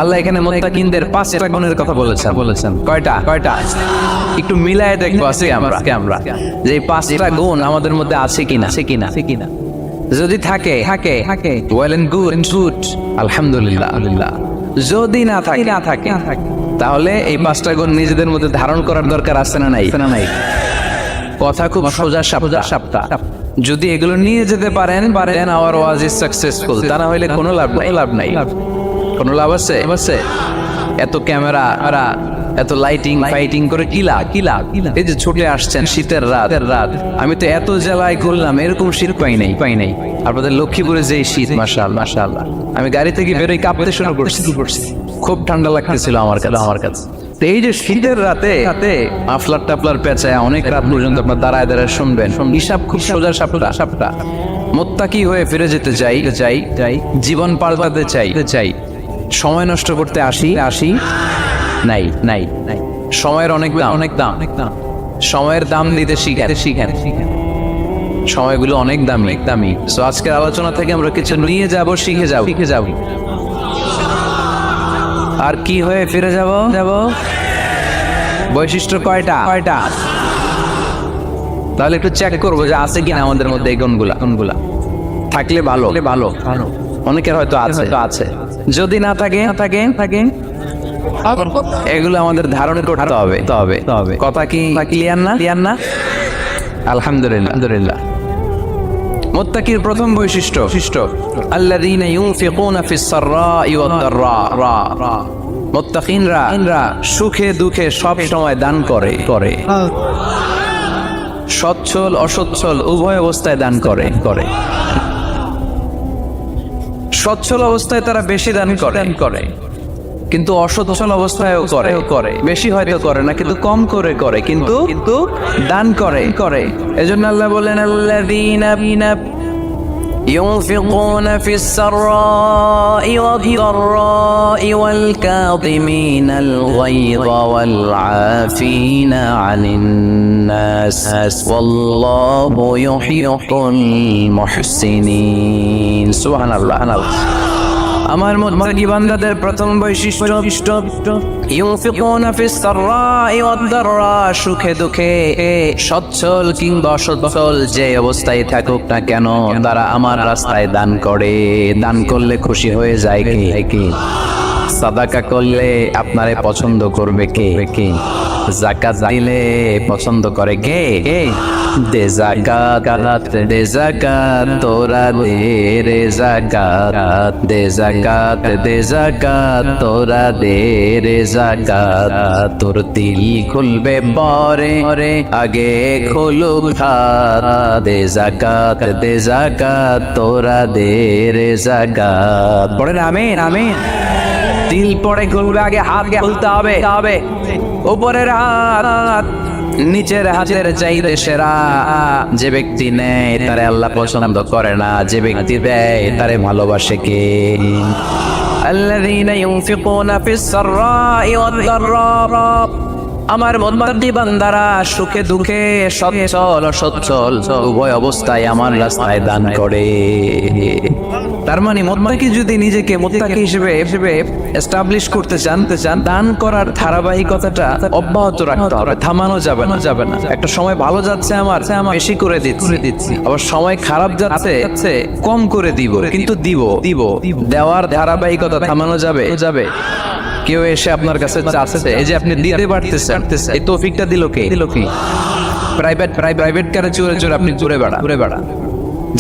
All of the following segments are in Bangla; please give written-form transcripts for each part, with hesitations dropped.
আল্লাহ এখানে মুত্তাকিনদের 5টা গুণের কথা বলেছেন কয়টা একটু মিলায় দেখবো আছে আমরা যে এই 5টা গুণ আমাদের মধ্যে আছে কিনা যদি থাকে ওয়েল এন্ড গুড আলহামদুলিল্লাহ। যদি না থাকে তাহলে এই 5টা গুণ নিজেদের মধ্যে ধারণ করার দরকার আছে না নাই? কথা খুব সোজা সাপটা। যদি এগুলো নিয়ে যেতে পারেন আওয়ার ওয়াজ ইজ সাকসেসফুল। তা না হইলে কোনো লাভ নাই। কোনো লাভ আছে? এত ক্যামেরা এত লাইটিং ফাইটিং করে কি লাভ? এই যে ছুটে আসছেন শীতের রাত, আমি তো এত জেলায় ঘুরলাম, এরকম শীত পাই নাই। আপনাদের লক্ষ্মীপুরে যে শীত, মাশাআল্লাহ। আমি গাড়ি থেকে বেরোই কাঁপতে শুরু করছি, খুব ঠান্ডা লাগতেছিল আমার কাছে। এই যে শীতের রাতে মাফলার টাফলার পেঁচায় অনেক রাত পর্যন্ত আপনার দাঁড়ায় শুনবেন। হিসাব খুব সোজা সাপটা। মুত্তাকি হয়ে ফিরে যেতে চাই, জীবন পাল্টাতে চাই, সময় নষ্ট করতে আসি নাই। সময়ের অনেক দাম। সময়ের দাম দিতে শিখেন। সময়গুলো অনেক দামি। সো আজকের আলোচনা থেকে আমরা কিছু নিয়ে যাব, শিখে যাব। আর কি হয়ে ফিরে যাব? বৈশিষ্ট্য কয়টা? তাহলে একটু চেক করবো যে আছে কিনা আমাদের মধ্যে এই গুণগুলা। থাকলে ভালো। অনেকের হয়তো আছে। যদি না থাকে এগুলো আমাদের ধারণ করতে হবে। কথা কি ক্লিয়ার না? আলহামদুলিল্লাহ। মুত্তাকির প্রথম বৈশিষ্ট্য আল্লাযীনা ইউনফিকুনা ফিস সাররাই ওয়াদ দাররা। মুত্তাকিনরা সুখে দুঃখে সব সময় দান করে। সচ্ছল অসচ্ছল উভয় অবস্থায় দান করে। সচ্ছল অবস্থায় তারা বেশি দান করে, কিন্তু অসচ্ছল অবস্থায়ও করে। বেশি হয়তো করে না, কিন্তু কম করে, কিন্তু দান করে। এজন্য আল্লাহ বলেন আল্লাযীনা ينفقون في السراء والضراء والكاظمين الغيظ والعافين عن الناس والله يحب المحسنين سبحان الله আমার মুত্তাকি বান্দাদের প্রথম বৈশিষ্ট্য ইউনফিকুনা ফিস সাররাই ওয়াদ দাররা। সুখে দুঃখে সচ্ছল কিংবা অসচ্ছল যে অবস্থায় থাকুক না কেন তারা আমার রাস্তায় দান করে। দান করলে খুশি হয়ে যায় কে? সাদাকা করলে আপনারে পছন্দ করবে কে? যাকাত দিলে পছন্দ করে কে? দে যাকাত তোরা দে রে যাকাত। দে যাকাত তোরা দে রে যাকাত। তোর দিল খুলবে পরে আগে খুলুক হাত। দে যাকাত তোরা দে রে যাকাত। পড়েন আমিন। দিল পড়ে খুলবে, আগে হাত খুলতে হবে। উপরের হাত নিচের হাতের চাইতে সেরা। যে ব্যক্তি নেয় তারে আল্লাহ পছন্দ করে না, যে ব্যক্তি দেয় তারে ভালোবাসে কে? আল্লাযীনা ইউনফিকুনা ফিস সাররাই ওয়াদ দাররা। আমার মুত্তাকি বান্দারা সুখে দুঃখে সচ্ছল অসচ্ছল উভয় অবস্থায় আমার রাস্তায় দান করে। তার মানে মুত্তাকি যদি নিজেকে মুত্তাকি হিসেবে এস্টাবলিশ করতে চান, দান করার ধারাবাহিকতাটা অব্যাহত রাখতে হবে, থামানো যাবে না। একটা সময় ভালো যাচ্ছে আমার বেশি করে দিচ্ছি, আবার সময় খারাপ যাচ্ছে কম করে দিব, কিন্তু দিব। দেওয়ার ধারাবাহিকতা থামানো যাবে? কেউ এসে আপনার কাছে চাচ্ছে, এই যে আপনি দিতে পারতেছেন, এই তৌফিকটা দিল কে? প্রাইভেট কারে চোরে আপনি ঘুরে বেড়া।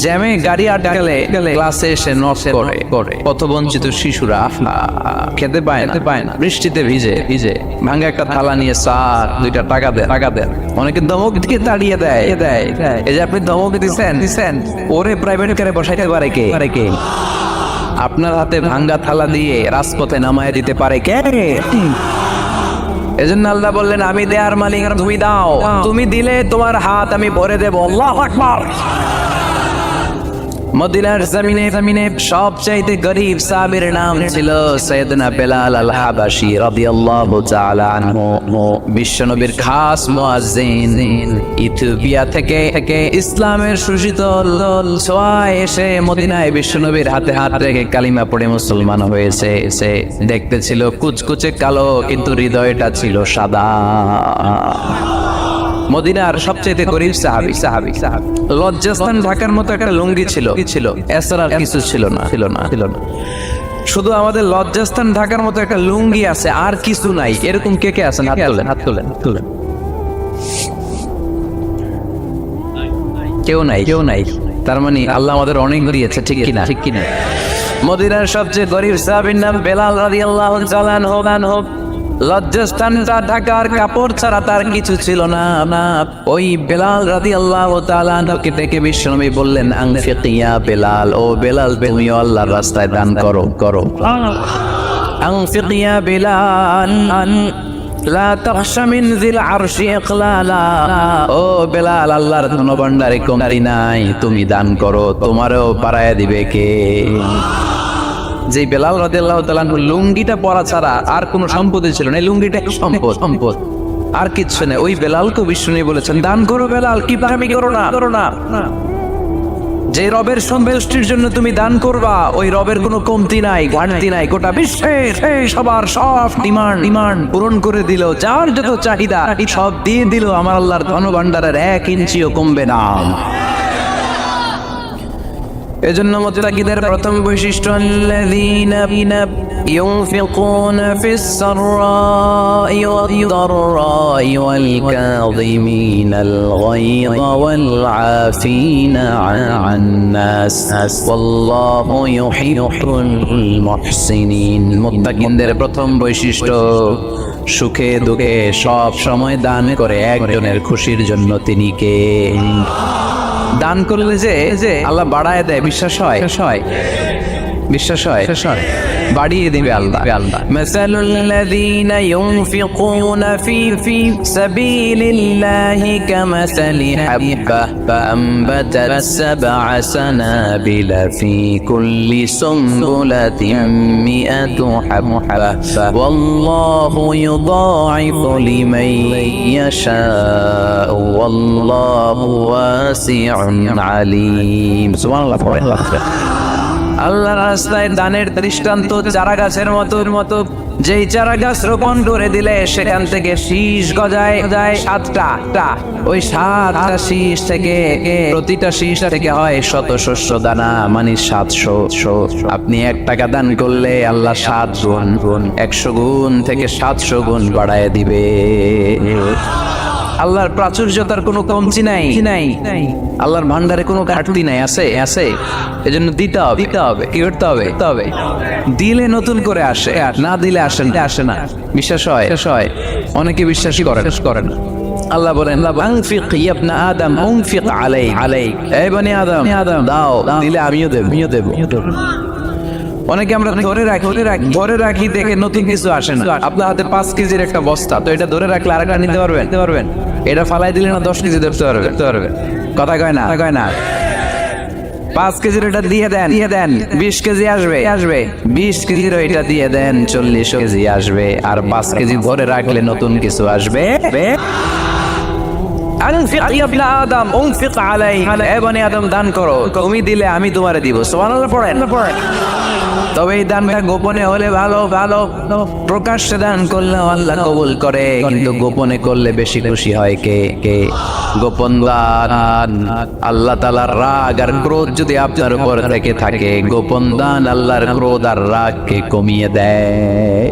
জ্যামে গাড়ি আটকালে ক্লাসে এসে নট করে। পথবঞ্চিত শিশুরা খেতে পায় না, বৃষ্টিতে ভিজে ভাঙা একটা থালা নিয়ে স্যার 2টা টাকা দেন। অনেকে ধমক দিয়ে তাড়িয়ে দেয়। এই যে আপনি ধমক দিচ্ছেন, ওরে প্রাইভেট কারে বসাইতে পারে কে? আপনার হাতে ভাঙ্গা থালা দিয়ে রাজপথে নামায় দিতে পারে কে? এজন্য আল্লাহ বললেন আমি দেয়ার মালিক, তুমি দাও। তুমি দিলে তোমার হাত আমি ভরে দেব। আল্লাহু আকবার। মদিনার জমিনে সবচাইতে গরীব সাহাবীর নাম ছিল সাইয়েদনা বেলাল আল হাবাশী রাদিয়াল্লাহু তাআলা আনহু। বিশ্বনবীর খাস মুয়াজ্জিন, ইথিওপিয়া থেকে ইসলামের সুশীতল ছোঁয়ায় এসে মদিনায় বিশ্বনবীর হাতে হাত রেখে কালিমা পড়ে মুসলমান হয়েছে। সে দেখতে ছিল কুচকুচে কালো, কিন্তু হৃদয়টা ছিল সাদা। মদিনার সবচেয়ে গরীব সাহাবী। লজ্জাস্থান ঢাকার মতো একটা লুঙ্গি ছিল, এছাড়া কিছু ছিল না। শুধু আমাদের লজ্জাস্থান ঢাকার মতো একটা লুঙ্গি আছে, আর কিছু নাই। এরকম কে আছেন? হাত তোলেন। কেউ নাই। তার মানে আল্লাহ আমাদের অনেক দিয়েছে, ঠিক কিনা? মদিনার সবচেয়ে গরীব সাহাবীর নাম বেলাল রাদিয়াল্লাহু তাআলা আনহু। লজ্জাস্থানটা ঢাকার কাপড় ছাড়া তার কিছু ছিল না। ওই বেলাল রাদিয়াল্লাহু তাআলা আনহুকে ডেকে বিশ্বনবী বললেন, আনফিক ইয়া বেলাল, ও বেলাল তুমিও আল্লাহর রাস্তায় দান করো। আনফিক ইয়া বেলাল লা তাখশা মিন যিল আরশি ইকলালা। ও বেলাল, আল্লাহর ধনভাণ্ডারে কমতি নাই, তুমি দান করো, তোমারও বাড়ায়া দিবে কে? যে বেলাল রাদিয়াল্লাহু তাআলা লুঙ্গিটা পরা ছাড়া আর কোনো সম্পত্তি ছিল না, লুঙ্গিটা সম্পদ, আর কিছু নেই। ওই বেলালকে বিষ্ণু বলেছেন, দান করো বেলাল, কি পারামি করো না। যে রবের সন্তুষ্টির জন্য তুমি দান করবা, ওই রবের কোনো কমতি নাই, ঘাটতি নাই। গোটা বিশ্বের সবার সব ডিমান্ড পূরণ করে দিল, যার যত চাহিদা সব দিয়ে দিল। আমার আল্লাহর ধনভাণ্ডারের 1 ইঞ্চিও কমবে না। এজন্য মুত্তাকিদের প্রথম বৈশিষ্ট্য, আল্লাযীনা ইউনফিকুনা ফিস সাররাই ওয়াদ-দাররাই ওয়াল কাযিমিনাল গায়যা ওয়াল আফিনা আন নাস ওয়াল্লাহু ইউহিব্বুল মুহসিনিন। মুত্তাকিদের প্রথম বৈশিষ্ট্য, সুখে দুঃখে সব সময় দান করে একজনের খুশির জন্য। তিনি কে? দান করলে যে আল্লাহ বাড়ায় দেয়, বিশ্বাস হয়, বাড়িয়ে দিবে আল্লাহ। মাসালুল লাযীনা ইউনফিকুনা ফি সাবিলিল্লাহি কামাসালি হাব্বাহ ফাআনবাতাত সাবআ সানাবিলা ফি কুল্লি সুমবুলাতিন মিআতু হাব্বাহ ওয়াল্লাহু ইউদাঈফু লিমান ইয়াশাউ ওয়াল্লাহু ওয়াসিউন আলীম। সুবহানাল্লাহ। আল্লাহর রাস্তায় দানের দৃষ্টান্ত চারা গাছের মতো। যেই চারা গাছ রোপণ করে দিলে সেখান থেকে শীষ গজায় 7টা। ওই 7টা শীষ থেকে প্রতিটা শীষ থেকে হয় 100 শস্য দানা, মানে 700। আপনি 1 টাকা দান করলে আল্লাহ 7 গুণ 100 গুণ থেকে 700 গুণ বাড়ায় দিবে। আল্লাহর প্রাচুর্যতার কোনো কমতি নাই। আল্লাহর ভান্ডারে কোনো ঘাটতি নাই, আছে। এজন্য দিতে হবে। কি করতে হবে? দিলে নতুন করে আসে, না দিলে আসে না। বিশ্বাস হয়? অনেকে বিশ্বাস করে না। আল্লাহ বলেন, আনফিক ইয়া ইবনা আদম উনফিক আলাইক। এই বনি আদম দাও, দিলে আমিও দেব। অনেকে আমরা ধরে রাখি দেখে নতুন কিছু আসে না। আপনার হাতে 5 কেজির একটা বস্তা, তো এটা ধরে রাখলে আরেকটা নিতে পারবেন? এটা ফালাই দিলে না 10 কেজি ধরতে পারবে? কথা কয় না। 5 কেজির এটা দিয়ে দেন 20 কেজি আসবে। 20 কেজির এটা দিয়ে দেন 40 কেজি আসবে। আর 5 কেজি ধরে রাখলে নতুন কিছু আসবে। আনফিক ইয়া ইবনা আদম উনফিক আলাইক। হে বনি আদম, দান করো, তুমি দিলে আমি তোমারে দিব। সুবহানাল্লাহ পড়েন। তবে এই দানটা গোপনে হলে ভালো। প্রকাশ্যে দান করলে আল্লাহ কবুল করে, কিন্তু গোপনে করলে বেশি খুশি হয় কে? গোপন দান। আল্লাহ তাআলার রাগ আর ক্রোধ যদি আপনার উপর থেকে থাকে, গোপন দান আল্লাহর ক্রোধ আর রাগকে কমিয়ে দেয়।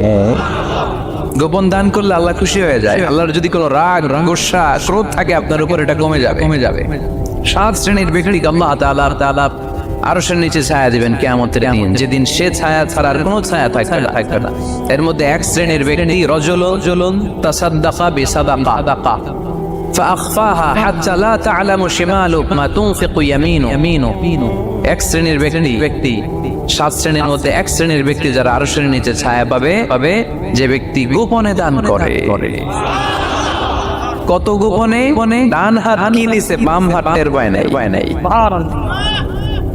গোপন দান করলে আল্লাহ খুশি হয়ে যায়। আল্লাহর যদি কোনো রাগ, গোসা, ক্রোধ থাকে আপনার উপর, এটা কমে যাবে। 7 শ্রেণীর ব্যক্তিকে আল্লাহ তাআলা আরশের নিচে ছায়া দিবেন কিয়ামতের দিন, যেদিন সে ছায়া ছাড়ার কোনো ছায়া থাকবে না। এর মধ্যে 1 শ্রেণীর ব্যক্তি, রজুলুন তাসাদ্দাকা বিসাদাকা ফাআখফাহা হাত্তা লা তা'লামু শিমালুহু মা তুনফিকু ইয়ামিনুহু। 1 শ্রেণীর ব্যক্তি, 7 শ্রেণীর মধ্যে 1 শ্রেণীর ব্যক্তি যারা আরশের নিচে ছায়া পাবে, যে ব্যক্তি গোপনে দান করে। কত গোপনে? ডান হাত কি নিছে, বাম হাত টের পায় নাই।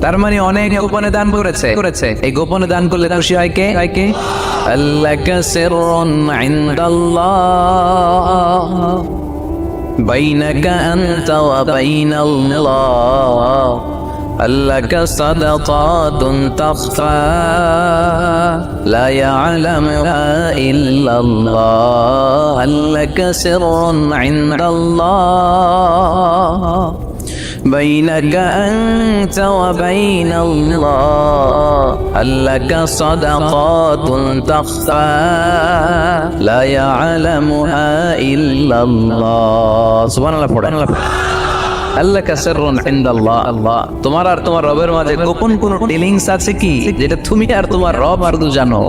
তার মানে অনেক গোপনে দান করেছে। এই গোপনে দান করলে খুশি হয় কে? আল্লাকা সিররুন ইনদাল্লাহ বাইনাকা আনতা ওয়া বাইনাল্লাহ আল্লাকা সাদাকাতুন তাখফা লা ইয়ালামুহা ইল্লাল্লাহ আল্লাকা সিররুন ইনদাল্লাহ بينك أنت وبين الله هل لك صدقات تخفى لا يعلمها إلا الله سبحان الله আল্লাহ কাসরুন ইনদাল্লাহ আল্লাহ তোমার আর তোমার রবের মাঝে গোপন কোন ডিলিংস আছে কি যেটা তুমি আর তোমার রব আর জানো?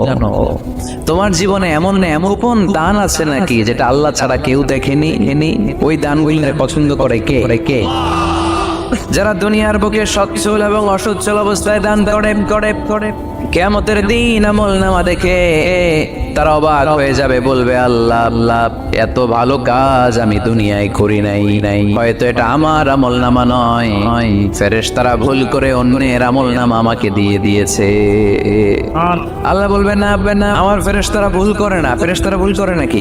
তোমার জীবনে এমন গোপন দান আছে নাকি যেটা আল্লাহ ছাড়া কেউ দেখেনি? ওই দানগুলি পছন্দ করে কে? যারা দুনিয়ার বুকে সচ্ছল এবং অসচ্ছল অবস্থায় দান করে কিয়ামতের দিন আমলনামা দেখে তারা অবাক হয়ে যাবে, বলবে আল্লাহ আল্লাহ এত ভালো কাজ আমি দুনিয়ায় করি নাই, হয়তো এটা আমার আমলনামা নয়, ফেরেশতারা ভুল করে অন্যের আমলনামা আমাকে দিয়ে দিয়েছে। আল্লাহ বলবে না আমার ফেরেশতারা ভুল করে না। ফেরেশতারা ভুল করে নাকি?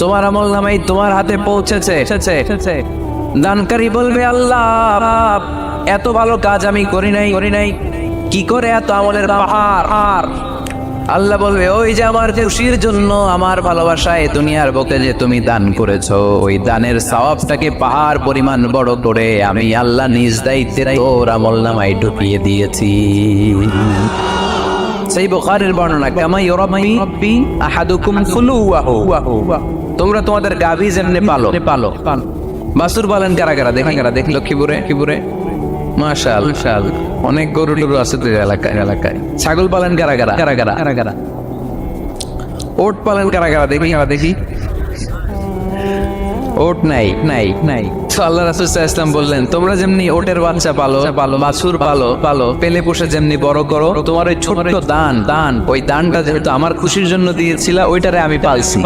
তোমার আমলনামাই তোমার হাতে পৌঁছেছে। দানকারী বলবে আল্লাহ এত ভালো কাজ আমি করি নাই, কি করে এত আমলের পাহাড়? আল্লাহ বলবে ওই যে আমার খুশির জন্য আমার ভালোবাসায় দুনিয়ার বুকে যে তুমি দান করেছো, ওই দানের সওয়াবটাকে পাহাড় পরিমাণ বড় করে আমি আল্লাহ নিজ দায়িত্বে তোর আমলনামায় ঢুকিয়ে দিয়েছি। সেই বুখারীর বর্ণনা, কামা ইউরাব্বি আহাদুকুম ফুলুহু, তোমরা তোমাদের গাভী যেমনি পালো। বাছুর পালেন কারা দেখি লক্ষ্মীপুরে মাশাআল্লাহ অনেক গরু টরু আছে তো এলাকায়। ছাগল পালেন কারা? ওট পালেন কারা? দেখি ওট নাই। তো আল্লাহ রাসূল সাল্লাল্লাহু আলাইহি ওয়াসাল্লাম বললেন তোমরা যেমনি ওটের বাচ্চা পালো, বাছুর পালো, পেলে পুষে যেমনি বড় করো, তোমার ওই ছোট্ট দান ওই দানটা যেহেতু আমার খুশির জন্য দিয়েছিলা, ওইটারে আমি পালছি।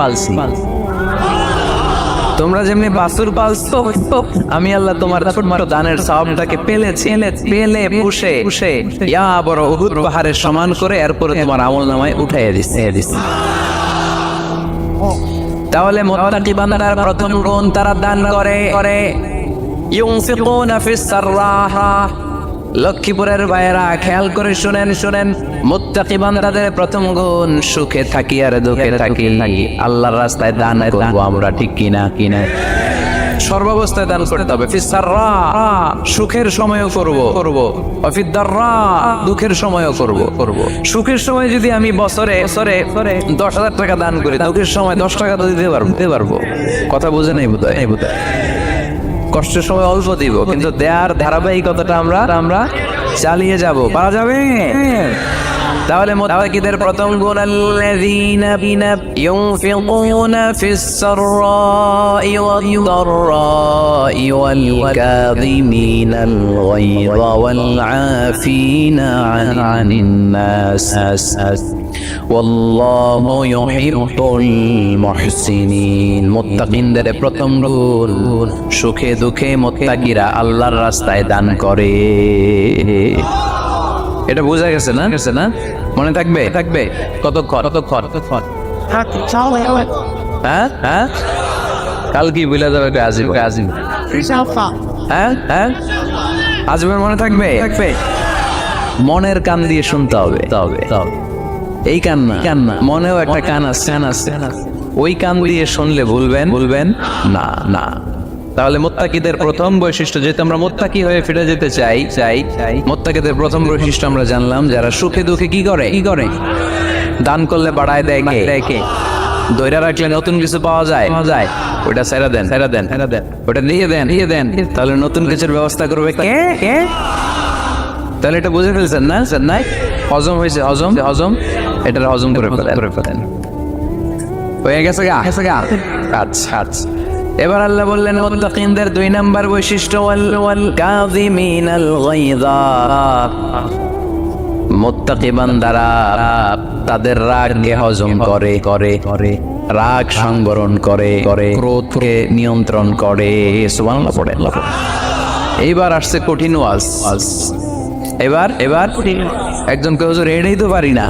তোমরা যেমনি বাছুর পালছো, আমি আল্লাহ তোমার ছোট্ট দানের সওয়াবটাকে পেলে পুষে ইয়া বড় উহুদ পাহাড়ের সমান করে এরপরে তোমার আমলনামায় উঠাইয়া দিছি। তাহলে মুত্তাকি বান্দার প্রথম গুণ তারা দান করে। ইউনফিকুনা ফিস সাররাহ, লক্ষ্মীপুরের ভাইয়েরা খেয়াল করে শুনেন, মুত্তাকি বান্দাদের প্রথম গুণ সুখে থাকি আর দুঃখে থাকি আল্লাহর রাস্তায় দান করব আমরা, ঠিক কিনা? সর্বাবস্থায় দান করতে হবে। ফিস সাররাহ, সুখের সময়ও করব, ফিদ দাররা, দুঃখের সময়ও করব। সুখের সময় যদি আমি বছরে 10,000 টাকা দান করি, দুঃখের সময় 10 টাকা তো দিতে পারবো। কথা বুঝে নাই বোধহয়। কষ্টের সময় অল্প দিব, কিন্তু দেয়ার ধারাবাহিকতাটা আমরা চালিয়ে যাব। পারা যাবে? তাহলে মুত্তাকিদের প্রথম গুণ আল্লাযীনা ইউনফিকুনা ফিস সাররাই ওয়াদ দাররাই ওয়াল কাযিমিনাল গায়যা ওয়াল আফিনা আনিন নাস ওয়াল্লাহু ইউহিব্বুল মুহসিনিন। মুত্তাকিনদের প্রথম গুণ সুখে দুঃখে মুত্তাকিরা আল্লাহর রাস্তায় দান করে। এটা বোঝা গেছে না? মনে থাকবে? কতক্ষণ? হ্যাঁ কাল কি বুঝা যাবে? আজিব হ্যাঁ আজিবের মনে থাকবে। মনের কান দিয়ে শুনতে হবে। এই কান না, মনেও একটা কান আছে। ওই কান দিয়ে শুনলে ভুলবেন না। তাহলে মুত্তাকিদের প্রথম বৈশিষ্ট্য, যেহেতু আমরা মুত্তাকি হয়ে ফিরে যেতে চাই, মুত্তাকিদের প্রথম বৈশিষ্ট্য আমরা জানলাম, যারা সুখে দুঃখে কি করে? দান করলে বাড়ায় দেয় কে? দইরা রাখলে নতুন কিছু পাওয়া যায়, ওটা ছেড়ে দেন, ওটা দিয়ে দেন, তাহলে নতুন কিছুর ব্যবস্থা করবে কে? তাহলে এটা বুঝে ফেলছেন না? হজম হয়েছে, হজম এটার হজম করে ফেলেন। হয়ে গেছে গা? আচ্ছা। এবার আল্লাহ বললেন মুত্তাকিনদের 2 নাম্বার বৈশিষ্ট্য ওয়াল কাযিমিনাল গায়যা, মুত্তাকি বান্দারা তাদের রাগকে হজম করে, রাগ সংবরণ করে, ক্রোধকে নিয়ন্ত্রণ করে। সুবহানাল্লাহ পড়ে। এইবার আসছে কঠিন ওয়াজ। এবার এবার একজন কে হুজুর এটাই তো পারি না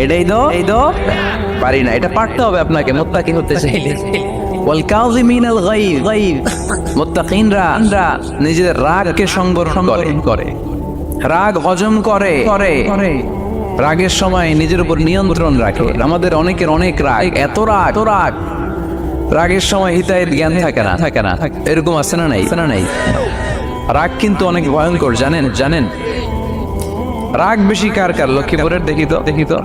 এটাই তো পারি না, এটা পারতে হবে আপনাকে মুত্তাকি হতে চাইলে। ওয়াল কাযিমিনাল গায়ব, মুত্তাকিনরা নিজেদের রাগকে সংবরণ করে, রাগ হজম করে, রাগের সময় নিজের উপর নিয়ন্ত্রণ রাখে। আমাদের অনেকের অনেক রাগ, এত রাগ রাগের সময় হিতাহিত জ্ঞান থাকে না। এরকম আছে না নাই? রাগ কিন্তু অনেক ভয়ঙ্কর, জানেন? রাগ বেশি কার লক্ষ্মীপুরের? দেখি তো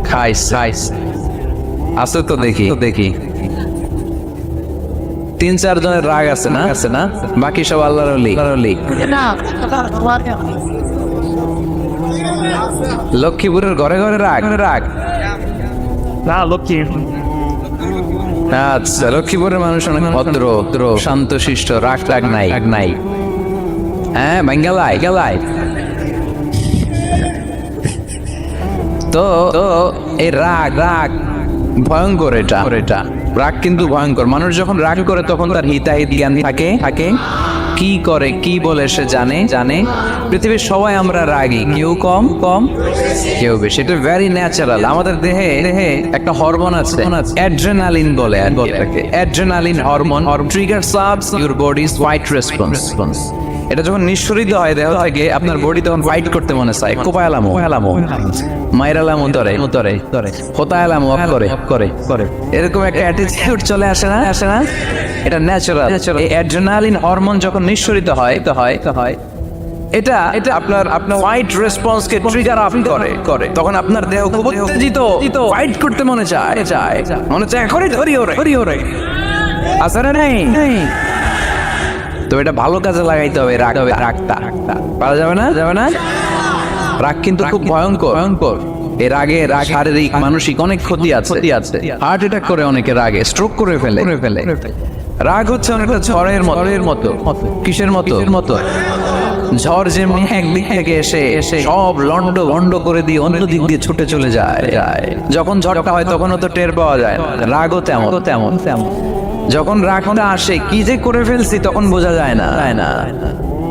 খাইস আছে তো দেখি 3-4 জনের রাগ আছে না? বাকি সব আল্লাহর ওলি। লক্ষ্মীপুরের ঘরে রাগ না লক্ষ্মী আচ্ছা, লক্ষ্মীপুরের মানুষ অনেক ভদ্র, শান্তশিষ্ট, রাগ নাই। হ্যাঁ, গেলাই তো এই রাগ ভয়ঙ্কর। এটা রাগ কিন্তু ভয়ঙ্কর। মানুষ যখন রাগ করে তখন তার হিতাহিত জ্ঞান থাকে, কি করে কি বলে সে জানে। পৃথিবীর সবাই আমরা রাগী, কেউ কম কেউ বেশি। এটা ভেরি ন্যাচারাল। আমাদের দেহে একটা হরমোন আছে, অ্যাড্রেনালিন বলে এটাকে। Adrenaline hormone triggers up your body's fight response. এটা যখন নিঃসরিত হয় দেহ থেকে, আপনার বডি তখন ফাইট করতে মনে চায়। কোপায়ালামো মাইরালামো তরে হোতায়ালামো করে এরকম একটা অ্যাটিটিউড চলে আসে না? এটা ন্যাচারাল। এই অ্যাড্রেনালিন হরমোন যখন নিঃসরিত হয় এটা আপনার ফাইট রেসপন্সকে ট্রিগার আপ করে। তখন আপনার দেহ খুব উত্তেজিত, ফাইট করতে মনে চায় এখনই ধরি ওরে। আসলে নেই তো এটা ভালো কাজে লাগাইতে হবে। রাগটা পারা যাবে না। রাগ কিন্তু খুব ভয়ঙ্কর। এই রাগে শারীরিক মানসিক অনেক ক্ষতি আছে। হার্ট অ্যাটাক করে অনেকে, রাগে স্ট্রোক করে ফেলে। রাগ হচ্ছে অনেকটা ঝড়ের মতো। কিসের মতো? ঝড় যেমনি একদিক থেকে এসে সব লন্ড করে দিয়ে অন্য দিক দিয়ে ছুটে চলে যায়। যখন ঝড়টা হয় তখনও তো টের পাওয়া যায় না। রাগও তেমন। যখন রাগটা আসে, কি যে করে ফেলছি তখন বোঝা যায় না।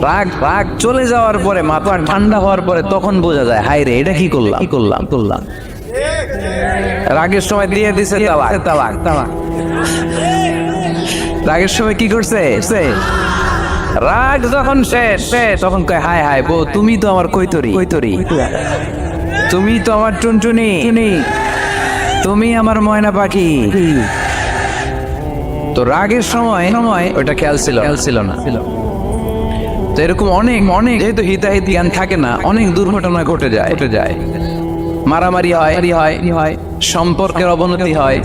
রাগ চলে যাওয়ার পরে, মাথা ঠান্ডা হওয়ার পরে তখন বোঝা যায়, হায় রে এটা কি করলাম। রাগের সময় দিয়ে দিছে তালাক। রাগের সময় কি করছে? রাগ যখন শেষ তখন কয়, হায় বউ, তুমি তো আমার কৈতরি, তুমি তো আমার টুনটুনি, তুমি আমার ময়না পাখি। তো রাগের সময় ওটা খেয়াল ছিল না। তো এরকম অনেক যেহেতু হিতাহিত জ্ঞান থাকে না, অনেক দুর্ঘটনা ঘটে যায়। মারামারি হয়, সম্পর্কের অবনতি হয়,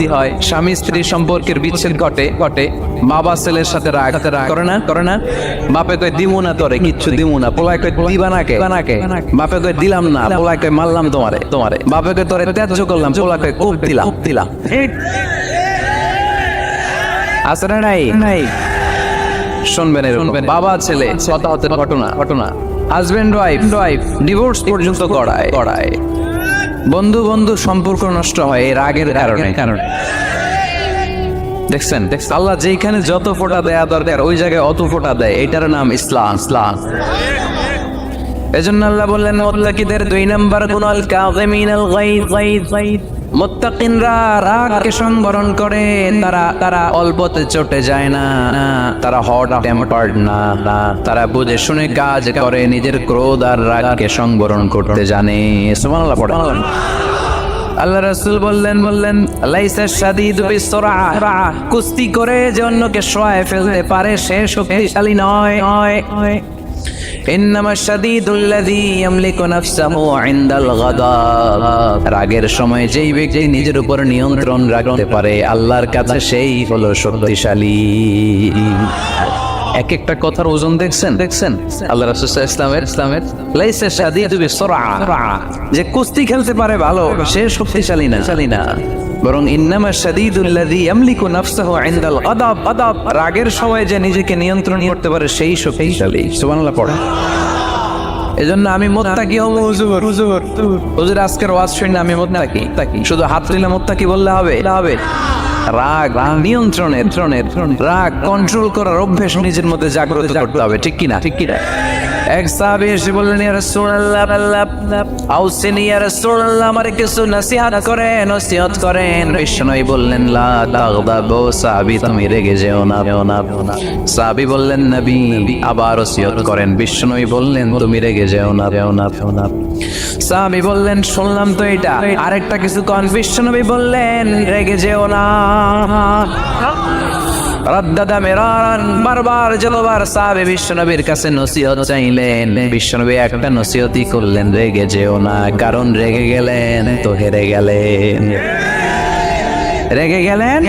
স্বামী স্ত্রী সম্পর্কের বিচ্ছেদ ঘটে, বাবা ছেলের সাথে রাগ করে না। বাপে কয় দিমু না তোরে, কিচ্ছু দিমু না। পোলায় কয় দিবা নাকে, বাপে কয় দিলাম না। পোলায় কয় মারলাম তোমারে। বাপে কয় তোরে ত্যায্য করলাম। পোলায় কয় খুব দিলাম। আছে না নাই? শুনবেন বাবা ছেলে হতাহতের ঘটনা, হাজবেন্ড ওয়াইফ ডিভোর্স পর্যন্ত করায়। বন্ধু সম্পর্ক নষ্ট হয় এই রাগের কারণে। দেখছেন আল্লাহ যেখানে যত ফোঁটা দেয়া দরকার ওই জায়গায় অত ফোঁটা দেয়। এটার নাম ইসলাম। এজন্য আল্লাহ বললেন মুত্তাকিদের 2 নাম্বার গুণ আল কাযিমিনাল গায়জ। মুত্তাকিনরা রাগকে সংবরণ করে, তারা অল্পতে চটে যায় না, তারা হট টেম্পার্ড না, তারা বুঝে শুনে কাজ করে, নিজের ক্রোধ আর রাগকে সংবরণ করতে জানে। সুবহানাল্লাহ পড়েন। আল্লাহ রাসূল বললেন লাইসা শাদীদু বিসরা, কুস্তি করে যে অন্যকে শোয়ায় ফেলতে পারে সে শক্তিশালী নয়। ইন্নামা শাদীদুল্লাযী ইয়ামলিকু নাফসাহু ইনদাল গাদাব। রাগের সময় যেই ব্যক্তি নিজের উপর নিয়ন্ত্রণ রাখতে পারে আল্লাহর কাছে সেই হলো শক্তিশালী। এক একটা কথার ওজন দেখছেন আল্লাহ রাসূল ইসলামের লাইসা শাদীদু বিসরা, যে কুস্তি খেলতে পারে ভালো সে শক্তিশালী না, বরং ইন্নামা শাদীদুল্লাযী ইয়ামলিকু নাফসাহু ইনদাল গাদাব, রাগের সময় যে নিজেকে নিয়ন্ত্রণ করতে পারে সেই শক্তিশালী। সুবহানাল্লাহ পড়ে। এজন্য আমি মুত্তাকি হব। হুজুর আজকের ওয়াজ শুনে আমি মুত্তাকি, শুধু হাত তুলে মুত্তাকি বললে হবে? রাগ নিয়ন্ত্রণের, রাগ কন্ট্রোল করার অভ্যেস নিজের মধ্যে জাগ্রত করতে হবে। ঠিক কিনা? এক সাহাবী এসে বললেন, ইয়া রাসূলুল্লাহ, আউসিনি ইয়া রাসূলুল্লাহ, আমারে কিছু নসিহত করেন, নসিহত করেন। বিষ্ণুই বললেন, লা তাগদাবু, সাহাবী তুমি রেগে যেও না। সাহাবী বললেন, নবী আবার নসিহত করেন। বিষ্ণুই বললেন, তুমি রেগে যেও না। সাহাবী বললেন, শুনলাম তো এটা, আরেকটা কিছু কোন। বিষ্ণুনবী বললেন, রেগে যেও না। রাদ্দাদা মিরারান, বারবার যতবার সাহাবী বিশ্বনবীর কাছে নসিহত চাইলেন, বিশ্বনবী একটা নসিহতই করলেন, রেগে যেও না, কারণ রেগে গেলেন তো হেরে গেলেন। রেগে গেলেন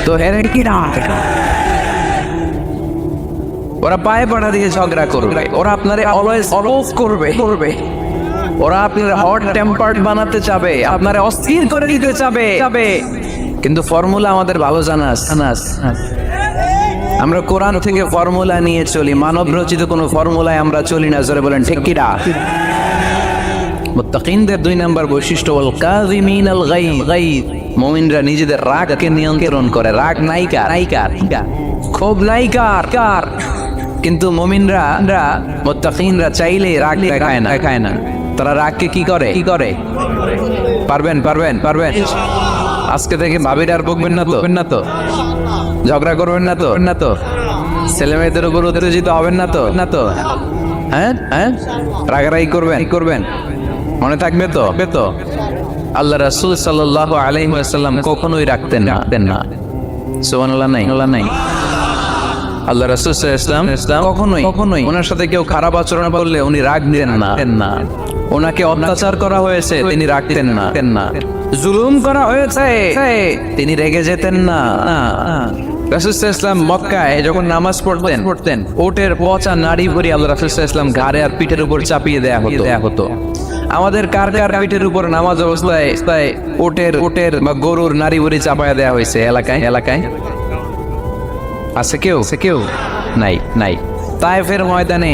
তো হেরে কি না। ওরা পায়ে পাড়া দিয়ে ঝগড়া করবে, ওরা আপনারে অলওয়েজ অলস করবে। ওরা আপনার হট টেম্পার্ড বানাতে চাবে, আপনারে অস্থির করে দিতে চাবে। কিন্তু ফর্মুলা আমাদের ভালো জানা আছে। আমরা কোরআন থেকে ফর্মুলা নিয়ে চলি, মানব রচিত কোনো ফর্মুলায় আমরা চলি না। জোরে বলেন ঠিক কিনা? মুত্তাকিনদের 2 নাম্বার বৈশিষ্ট্য, ওয়াল কাযিমিনাল গায়য, মুমিনরা নিজেদের রাগকে নিয়ন্ত্রণ করে। রাগ নাই কার, ক্ষোভ নাই কার। কিন্তু মুমিনরা, মুত্তাকিনরা চাইলে রাগ দেখায় না। তারা রাগকে কি করে? পারবেন। আজকে থেকে ভাবির আর বকবেন না তো, ঝগড়া করবেন না তো, ছেলে মেয়েদের উপর উত্তেজিত হবেন না তো, হ্যাঁ, রাগারাগি করবেন, মনে থাকবে তো। আল্লাহ রাসূল সাল্লাল্লাহু আলাইহি ওয়াসাল্লাম কখনোই রাখতেন না। সুবহানাল্লাহ নাই। আল্লাহ রাসূল সাল্লাল্লাহু আলাইহি ওয়াসাল্লাম কখনোই ওনার সাথে কেউ খারাপ আচরণ করলে উনি রাগ নিতেন না। ওনাকে অত্যাচার করা হয়েছে, তিনি রাখতেন না। জুলুম করা হয়েছে, তিনি রেগে যেতেন না। রাসূল সাল্লাল্লাহু আলাইহি ওয়াসাল্লাম মক্কায় যখন নামাজ পড়তেন, ওটের পচা নাড়ি ভরি আল্লাহ রাসূল সাল্লাল্লাহু আলাইহি ওয়াসাল্লাম ঘাড়ে আর পিঠের উপর চাপিয়ে দেয়া হতো। আমাদের কার পিঠের উপর নামাজ অবস্থায় ওটের বা গরুর নাড়ি ভরি চাপায়া দেয়া হয়েছে এলাকায়? আছে কেউ? নাই। তায়েফের ময়দানে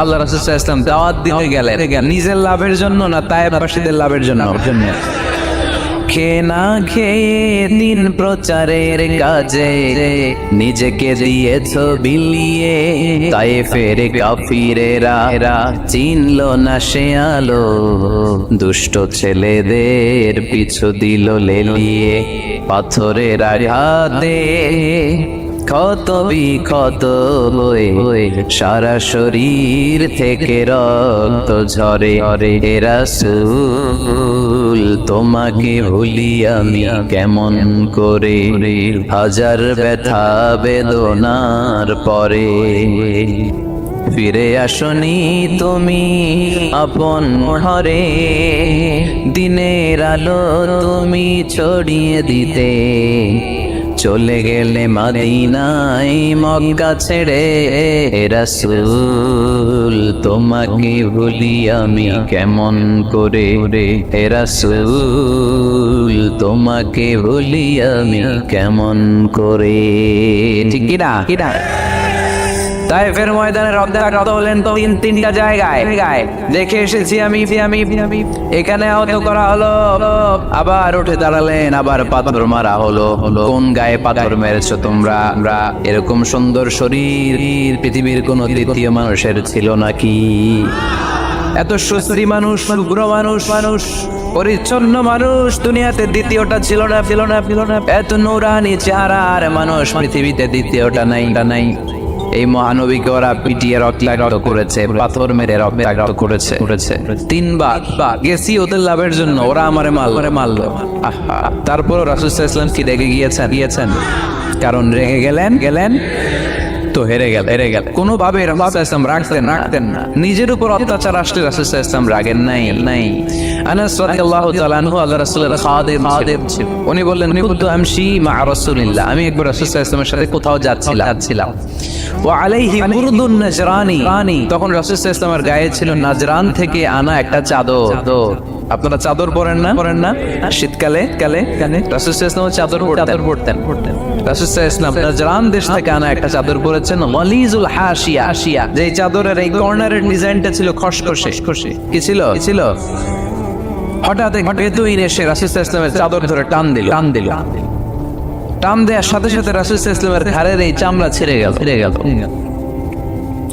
আল্লাহ রাসূল সাল্লাল্লাহু আলাইহি ওয়াসাল্লাম দাওয়াত দিতে গেলেন, নিজের লাভের জন্য না, তায়েফবাসীদের লাভের জন্য। খেয়ে দিন প্রচারের কাজে নিজেকে দিয়েছ বিলিয়ে, তায়েফের কাফিরেরা চিনল না সে আলো, দুষ্ট ছেলেদের পিছু দিল লেলিয়ে, পাথরের আঘাতে ক্ষত বিক্ষত হয়ে সারা শরীর থেকে রক্ত ঝরে। হে রাসূল, তোমাকে ভুলি আমি কেমন করে, হাজার ব্যথা বেদনার পরে। ফিরে আসনি তুমি আপন ঘরে, দিনের আলো তুমি ছড়িয়ে দিতে, চলে গেলে মদিনায় মক্কা ছেড়ে। হে রাসূল, তোমাকে ভুলি আমি কেমন করে, হে রাসূল, তোমাকে ভুলি আমি কেমন করে। ঠিক কিনা? তায়েফের ময়দানে রক্তাক্ত হলেন তো 3টা জায়গায় দেখে এসেছি আমি। এখানে আহত করা হলো, আবার উঠে দাঁড়ালেন, আবার পাথর মারা হলো। কোন গায়ে পাথর মেরেছো তোমরা? এরকম সুন্দর শরীর পৃথিবীর কোন দ্বিতীয় মানুষের ছিল নাকি? এত সুশ্রী মানুষ, শুভ্র মানুষ, পরিচ্ছন্ন মানুষ দুনিয়াতে দ্বিতীয়টা ছিল না। এত নূরানি চেহারার মানুষ পৃথিবীতে দ্বিতীয়টা নাই। এই মহানবীকে ওরা পিটিয়ে রক্তাক্ত করেছে, পাথর মেরে রক্তাক্ত করেছে। 3বার গেছি ওদের লাভের জন্য, ওরা আমারে মারলো। তারপর রাসূল সাল্লাল্লাহু আলাইহি ওয়াসাল্লাম কি রেগে গিয়েছেন? কারণ রেগে গেলেন তো হেরে গেল। কোনোভাবে রাসূল সাল্লাল্লাহু আলাইহি ওয়াসাল্লাম রাখতেন না। নিজের উপর অত্যাচার আসলে রাসূল সাল্লাল্লাহু আলাইহি ওয়াসাল্লাম রাগেন নাই। আনাস রাদিয়াল্লাহু তাআলা আনহু আল্লাহ রাসূলের খাদেম ছিল। উনি বললেন, কুনতু আমশি মা রাসূলিল্লাহ, আমি একবার রাসূল সাল্লাল্লাহু আলাইহি ওয়াসাল্লামের সাথে কোথাও যাচ্ছিলাম। ওয়া আলাইহি বুরদুন নাজরানি, তখন রাসূল সাল্লাল্লাহু আলাইহি ওয়াসাল্লামের গায়ে ছিল নাজরান থেকে আনা একটা চাদর। আপনারা চাদর পরেন না? শীতকালে রাসূল সাল্লাল্লাহু আলাইহি ওয়াসাল্লাম চাদর পরতেন। রাসূল সাল্লাল্লাহু আলাইহি ওয়াসাল্লাম নাজরান দেশ থেকে আনা একটা চাদর পরেছেন, গলিজুল হাশিয়া, যে চাদরের এই কর্নারের ডিজাইনটা ছিল খসখসে। কি ছিল? হঠাৎ এক বেদুইন এসে রাসূল সাল্লাল্লাহু আলাইহি ওয়াসাল্লামের চাদর ধরে টান দিল। টান দেওয়ার সাথে সাথে রাসূল সাল্লাল্লাহু আলাইহি ওয়াসাল্লামের ঘাড়ের এই চামড়া ছিঁড়ে গেল।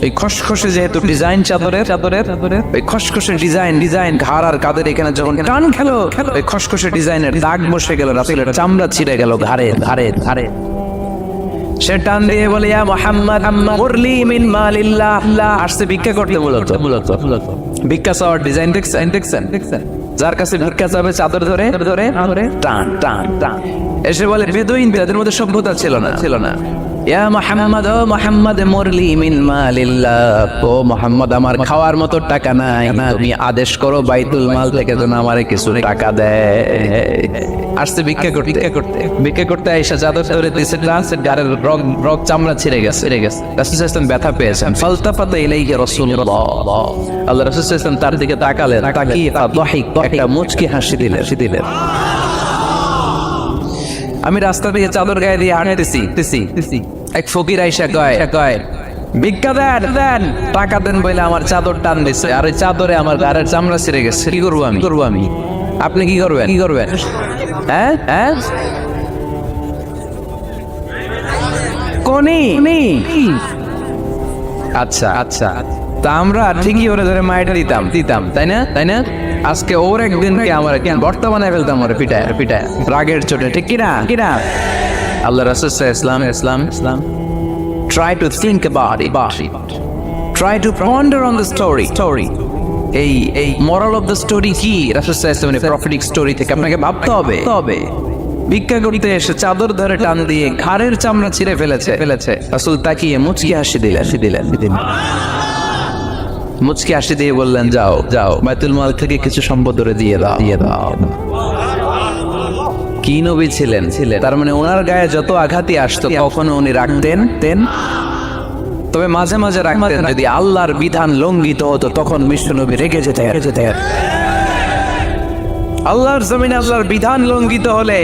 এই খসখসে যেহেতু ডিজাইন চাদরের ওই খসখসে ডিজাইন ঘাড় আর কাদের এখানে যখন টান খেলো ওই খসখসে ডিজাইনের দাগ বসে গেল, রাসূলের চামড়া ছিঁড়ে গেল ঘাড়ে। সে টান দিয়ে বলে ইয়া মুহাম্মদ মুরলি মিন মালিল্লাহ, আসছে ভিক্ষা করতে মূলত ভিক্ষা চাওয়ার ডিজাইন দেখছেন যার কাছে ভিক্ষা চাবে চাদর ধরে টান এসে বলে বেদুইন, তাদের মধ্যে সভ্যতা ছিল না। ইয়া মুহাম্মদ, ও মুহাম্মদ মুরলি মিন মালিল্লাহ, ও মুহাম্মদ আমার খাওয়ার মতো টাকা নাই, তুমি আদেশ করো বাইতুল মাল থেকে যেন আমারে কিছু টাকা দেয়। আসছে ভিক্ষা করতে আয়েশা চাদর ধরে দিছে, গাড়ির রগ চামড়া ছিঁড়ে গেছে। রাসূল সাল্লাল্লাহু আলাইহি ওয়াসাল্লাম ব্যথা পেয়েছেন। ফালতাফাতা ইলাইহি রাসূলুল্লাহ, আল্লাহ রাসূল সাল্লাল্লাহু আলাইহি ওয়াসাল্লাম তার দিকে তাকালেন, তাকিয়ে দাহিক একটা মুচকি হাসি দিলেন। আমি রাস্তা দিয়ে চাদর গায়ে দিয়ে হাঁটতেছি, এক ফকির আইসা কয় ভিক্ষা দেন, টাকা দেন বলে আমার চাদর টান দিছে, আর ওই চাদরে আমার গায়ের চামড়া ছিঁড়ে গেছে। কি করবো আমি? আপনি কি করবেন? হ্যাঁ কোনি আচ্ছা তা আমরা ঠিকই ওরে ধরে মাইটা দিতাম তাই না? আজকে ওর একদিনকে আমার বর্তমানে ফেলতাম ওরে পিটায় রাগের চোটে, ঠিক কিনা? আল্লাহ রাসূল সাল্লাল্লাহু আলাইহি ওয়াসাল্লাম try to think about it, try to ponder on the story. এই moral of the story কি? রাসূল সাল্লাল্লাহু আলাইহি ওয়াসাল্লাম প্রফেটিক স্টোরি থেকে আপনাকে ভাবতে হবে। ভিক্ষা করতে এসে চাদর ধরে টান দিয়ে ঘাড়ের চামড়া ছিঁড়ে ফেলেছে। রাসূল তাকিয়ে মুচকি হাসি দিলেন। মুচকি হাসি দিয়ে বললেন, যাও বাইতুল মাল থেকে কিছু সম্পদ ধরে দিয়ে দাও। কি নবী ছিলেন, তার মানে ওনার গায়ে যত আঘাতই আসতো কখনো উনি রাখতেন, তবে মাঝে রাখতেন। যদি আল্লাহর বিধান লঙ্ঘিত হতো তখন বিশ্ব নবী রেগে যেতেন। আল্লাহর জমিনে আল্লাহর বিধান লঙ্ঘিত হলে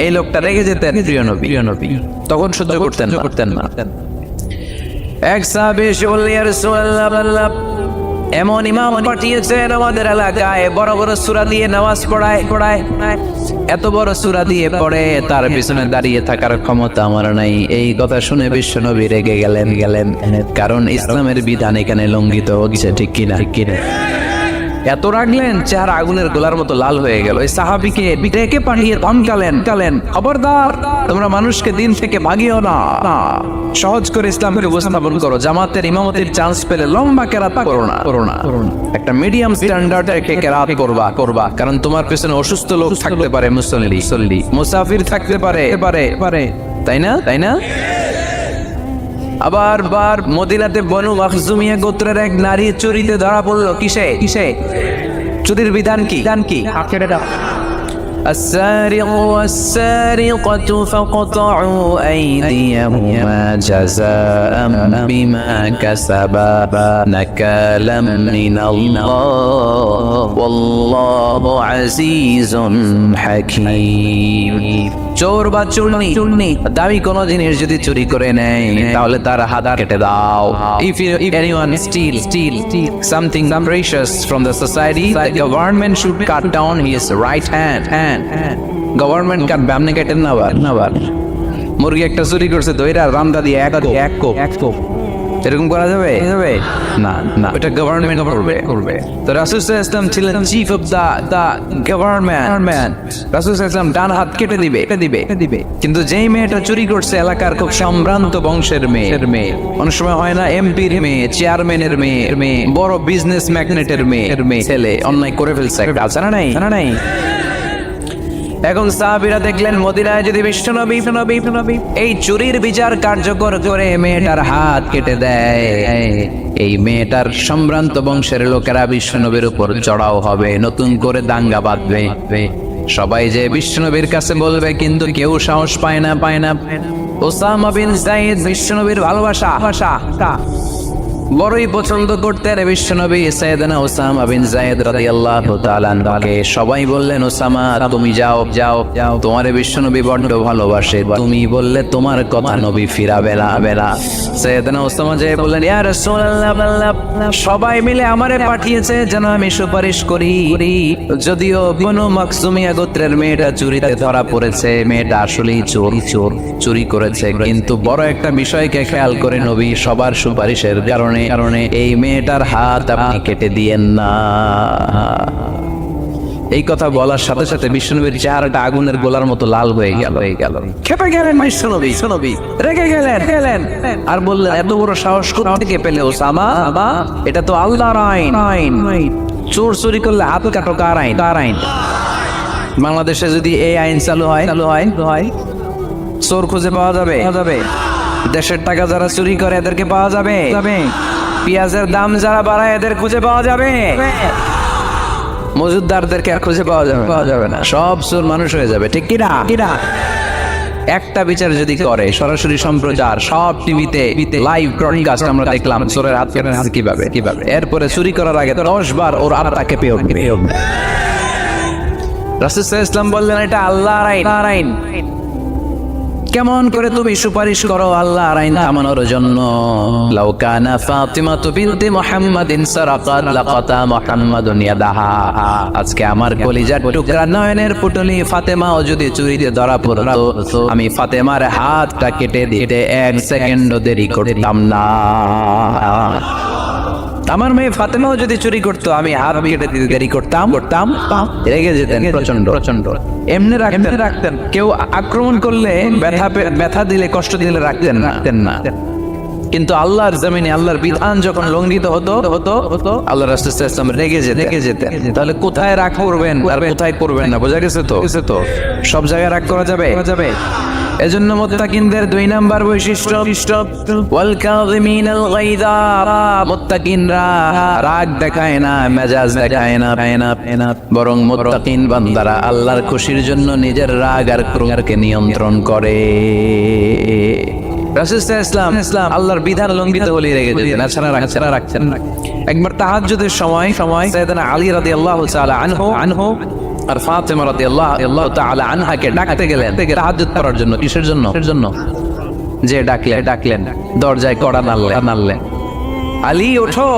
এই লোকটা রেগে যেতেন। প্রিয় নবী তখন সহ্য করতেন না। এক সাহাবী এসে বললেন, ইয়া রাসূলুল্লাহ, এমন ইমাম পাঠিয়েছেন আমাদের এলাকায়, বড় সূরা দিয়ে নামাজ পড়ায়, এত বড় সূরা দিয়ে পড়ে, তার পিছনে দাঁড়িয়ে থাকার ক্ষমতা আমার নাই। এই কথা শুনে বিশ্বনবী রেগে গেলেন, কারণ ইসলামের বিধান এখানে লঙ্ঘিত হচ্ছে, ঠিক কিনা? এত রাগলেন, চেহারা আগুনের গোলার মতো লাল হয়ে গেল। এই সাহাবীকে ডেকে পাঠিয়ে ধমকালেন, খবরদার, তোমরা মানুষকে দিন থেকে ভাগিও না, সহজ করে ইসলামকে উপস্থাপন করো। জামাতের ইমামতির চান্স পেলে লম্বা কেরাত করো না, একটা মিডিয়াম স্ট্যান্ডার্ড রেখে কেরাত করবা, কারণ তোমার পেছনে অসুস্থ লোক থাকতে পারে, মুসল্লি মুসাফির থাকতে পারে, তাই না? আবার মদিনাতে বনু মাখজুমিয়া গোত্রের এক নারী চুরিতে ধরা পড়লো। কিসে? চুরির বিধান কি? আখেরে দাও। السارق والسارقة فاقطعوا أيديهما جزاء بما كسبا نكالا من الله والله عزيز حكيم। চোর বা চুরনি দামি কোনো জিনিস যদি চুরি করে নেয় তাহলে তার হাত কেটে দাও। If anyone steal something precious from the society, the government should cut down his right hand. Government কাটবে, আপনি কেটেন না। মুরগি একটা চুরি করছে, দইরা রামদা দিয়ে এক কোপ এরকম করা যাবে না, এটা গভর্নমেন্ট করবে। তো রাসূল সাল্লাল্লাহু আলাইহি ওয়াসাল্লাম ছিলেন চিফ অফ দা গভর্নমেন্ট। রাসূল সাল্লাল্লাহু আলাইহি ওয়াসাল্লাম ডান হাত কেটে দিবে। কিন্তু যেই মেয়েটা চুরি করছে এলাকার খুব সম্ভ্রান্ত বংশের মেয়ে, অনেক সময় হয় না এমপির মেয়ে, চেয়ারম্যানের মেয়ে, বড় বিজনেস ম্যাগনেটের মেয়ে, ছেলে অন্যায় করে ফেলছে, আছে না নাই? এখন সাহাবীরা দেখলেন মদিনায় যদি বিশ্বনবী এই চুরির বিচার কার্যকর করে মেয়েটার হাত কেটে দেয়, এই মেয়েটার সম্ভ্রান্ত বংশের লোকেরা বিশ্বনবীর উপর চড়াও হবে, নতুন করে দাঙ্গা বাঁধবে, সবাই যে বিশ্বনবীর কাছে বলবে, কিন্তু কেউ সাহস পায় না। ওসামা বিন যায়েদ বিশ্বনবীর ভালোবাসা বড়ই পছন্দ করতেন বিশ্বনবী। সাইয়েদনা ওসামা বিন যায়েদ রাদিয়াল্লাহু তাআলা আনহুকে সবাই বললেন, ওসামা তুমি যাও, তোমার বিশ্বনবী বড্ড ভালোবাসে, তুমি বললে তোমার কথা নবী ফিরাবে না। সাইয়েদনা ওসামা যে বললেন, ইয়া রাসূলুল্লাহ, সবাই মিলে আমারে পাঠিয়েছে যেন আমি সুপারিশ করি। যদিও বনু মাখজুমিয়া গোত্রের মেয়েটা চুরিতে ধরা পড়েছে, মেয়েটা আসলেই চুরি করেছে, কিন্তু বড় একটা বিষয়কে খেয়াল করে নবী সবার সুপারিশের কারণে কারণে এই মেয়েটার হাত আপনি কেটে দিয়েন না। এই কথা বলার সাথে সাথে বিশ্বনবীর চেহারাটা আগুনের গোলার মতো লাল হয়ে গেল। খেপে গেলেন বিশ্বনবী, রেগে গেলেন আর বললেন, এত বড় সাহস কোথা থেকে পেলে ওসামা? এটা তো আল্লাহর আইন। চোর চুরি করলে হাত কাটো, কার আইন? বাংলাদেশে যদি এই আইন চালু হয় চোর খুঁজে পাওয়া যাবে? দেশের টাকা যারা চুরি করে এদেরকে পাওয়া যাবে? পেঁয়াজের দাম যারা বাড়ায় এদের খুঁজে পাওয়া যাবে? মজুদদারদেরকে আর খুঁজে পাওয়া যাবে না। সব চোর মানুষ হয়ে যাবে, ঠিক কিনা? একটা বিচার যদি করে, সরাসরি সম্প্রচার, সব টিভিতে লাইভ ব্রডকাস্ট আমরা দেখলাম চোরের হাত কেটে কিভাবে। এরপরে চুরি করার আগে 10 বার ওর আত্মা কেঁপে উঠবে। রাসূল সাল্লাল্লাহু আলাইহি ওয়াসাল্লাম বললেন, এটা আল্লাহর আইন। কেমন করে তুমি সুপারিশ করো আল্লাহর আইন থামানোর জন্য? লাউ কানা ফাতিমাতু বিনতি মুহাম্মাদিন সারাকাত লাকাতা মুহাম্মাদুন ইয়াদাহা। আজকে আমার কলিজার টুকরা নয়নের পুটলি ফাতেমাও যদি চুরিতে ধরা পড়তো, আমি ফাতেমার হাতটা কেটে দিতে 1 সেকেন্ডও দেরি করতাম না। আমার মেয়ে ফাতেমাও যদি চুরি করতো, আমি হাত কেটে দিতে দেরি করতাম। রেগে যেতেন প্রচন্ড। এমনি রাখতেন। কেউ আক্রমণ করলে ব্যথা দিলে, কষ্ট দিলে রাখতেন না। কিন্তু আল্লাহর জমিনে আল্লাহর বিধান যখন লঙ্ঘিত হতো আল্লাহ রাসূল সাল্লাল্লাহু আলাইহি ওয়াসাল্লাম রেগে যেতেন। তাহলে কোথায় রাগ করবেন আর কোথায় করবেন না, বোঝা গেছে তো? সব জায়গায় রাগ করা যাবে? এজন্য মুত্তাকিনদের 2 নাম্বার বৈশিষ্ট্য, ওয়াল কাযিমিনাল গায়যা। মুত্তাকিনরা রাগ দেখায় না, মেজাজ দেখায় না, বরং মুত্তাকিন বান্দারা আল্লাহর খুশির জন্য নিজের রাগ আর ক্রোধকে নিয়ন্ত্রণ করে। রাসূল সাল্লাল্লাহু আলাইহি ওয়াসাল্লাম আল্লাহর বিধান লঙ্ঘিত হলে রেগে যেতেন, ছাড়া রাখছেন না। একবার তাহাজ্জুদের সময় সাইয়েদনা আলী রাদিয়াল্লাহু তাআলা আনহু আর ফাতেমা রাদিয়াল্লাহু তাআলা আনহাকে ডাকতে গেলেন তাহাজ্জুদ করার জন্য। কিসের জন্য? যে ডাকলেন, দরজায় কড়া নাড়লেন, আলী ওঠো,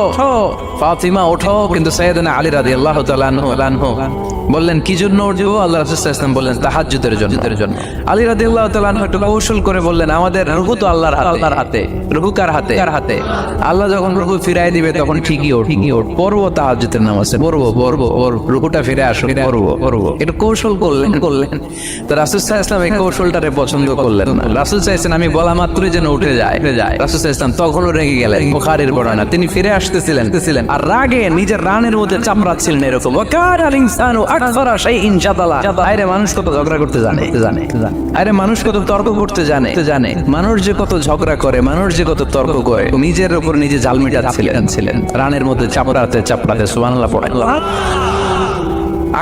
ফাতিমা ওঠো। কিন্তু সাইয়েদনা আলী রাদিয়াল্লাহু তাআলা আনহু বললেন, কি জন্য উঠবো? আল্লাহ রাসূল সাল্লাল্লাহু আলাইহি ওয়াসাল্লাম বললেন, তাহাজ্জুদের জন্য। আলী রাদিয়াল্লাহু তাআলা আনহু একটু কৌশল করে বললেন, আমাদের রুহু তো আল্লাহর হাতে। রুহু কার হাতে? আল্লাহ যখন রুহু ফিরাই দিবে তখন ঠিকই পড়বো তাহাজ্জুদের নামাজে, পড়বো রুহুটা ফিরে আসুক, পড়বো। একটু কৌশল করলেন। তো রাসূল সাল্লাল্লাহু আলাইহি ওয়াসাল্লাম এই কৌশলটারে পছন্দ করলেন না। রাসূল সাল্লাল্লাহু আলাইহি ওয়াসাল্লাম আমি বলা মাত্রই যেন উঠে যায়। রাসূল সাল্লাল্লাহু আলাইহি ওয়াসাল্লাম তখনও রেগে গেলেন। বুখারীর বর্ণনা, তিনি ফিরে আসতেছিলেন আর রাগে নিজের রানের মধ্যে চাপড়াচ্ছিলেন এরকম। ওয়াকানাল ইনসানু আকসারা শাইইন জাদালা। আরে মানুষ কত ঝগড়া করতে জানে। আরে মানুষ কত তর্ক করতে জানে। মানুষ যে কত ঝগড়া করে, মানুষ যে কত তর্ক করে, নিজের উপর নিজে জাল মেটাচ্ছিলেন রানের মধ্যে চাপড়াতে সুবহানাল্লাহ পড়ে।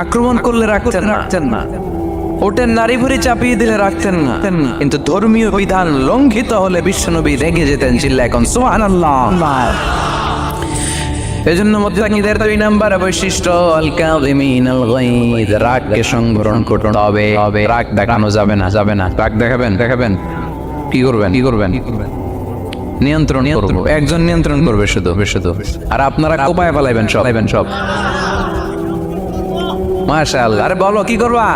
আক্রমণ করলে রাখতেন না, ওটের নারী ভুঁড়ি চাপিয়ে দিলে রাখতেন না। কিন্তু ধর্মীয় বিধান লঙ্ঘিত হলে বিশ্বনবী রেগে যেতেন, চিল্লায় এখন সুবহানাল্লাহ। এজন্য মুত্তাকিদের 2 নাম্বার বৈশিষ্ট্য, আল কাযিমিনাল গায়য। রাগকে সংবরণ করতে হবে। রাগ দেখানো যাবে না। রাগ দেখাবেন কি করবেন? নিয়ন্ত্রণ করব। একজন নিয়ন্ত্রণ করবে শুধু, আর আপনারা কোপায় ফেলাইবেন সব। মাশাআল্লাহ। আরে বলো কি করবা?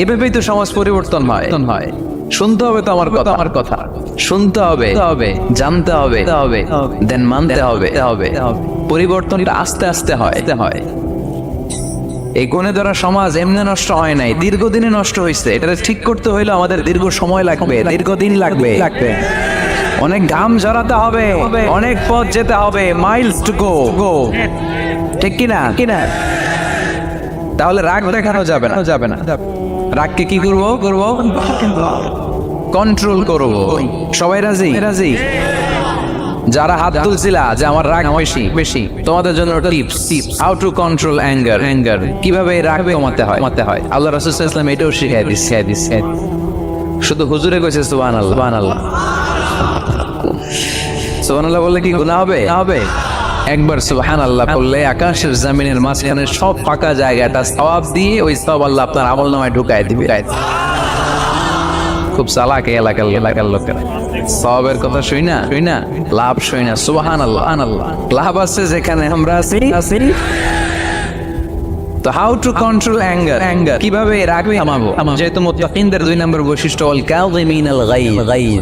এভাবেই তো সমাজ পরিবর্তন হয়। শুনতে হবে তো আমার কথা, শুনতে হবে, জানতে হবে, দেন মানতে হবে। পরিবর্তনটা আস্তে আস্তে হয়। এই কোণে ধরা সমাজ এমনি নষ্ট হয় নাই, দীর্ঘদিনে নষ্ট হয়েছে। এটা ঠিক করতে হইলে আমাদের দীর্ঘ সময় লাগবে, দীর্ঘদিন লাগবে। অনেক ঘাম ঝরাতে হবে, অনেক পথ যেতে হবে, মাইলস টু গো। ঠিক কিনা? তাহলে রাগ দেখানো যাবে না। রাগকে কি করব? কন্ট্রোল করব। সবাই রাজি? যারা হাত তুলছিলা যে আমার রাগ বেশি, তোমাদের জন্য tips, how to control anger, কিভাবে রাগ কমাতে হয়। আল্লাহ রাসূল সাল্লাল্লাহু আলাইহি ওয়াসাল্লাম এটাও শিখাই দিচ্ছে। শুধু হুজুরে কইছে সুবহানাল্লাহ। সুবহানাল্লাহ বললে কি গুনাহ হবে? একবার সুবহানাল্লাহ বললে আকাশের জমিনের মাঝখানে সব ফাঁকা জায়গাটা সওয়াব দিয়ে ওই সওয়াব আল্লাহ আপনার আমলনামায় ঢুকায় দিবে। খুব চালাক এলাকার লোকেরা। সওয়াবের কথা শুই না, লাভ শুই না। সুবহানাল্লাহ। লাভ আছে যেখানে আমরা আছি। তো হাউ টু কন্ট্রোল অ্যাঙ্গার, কিভাবে রাগ থামাবো? যেহেতু মুত্তাকিনদের 2 নম্বর বৈশিষ্ট্য, আল কাযিমিনাল গায়য।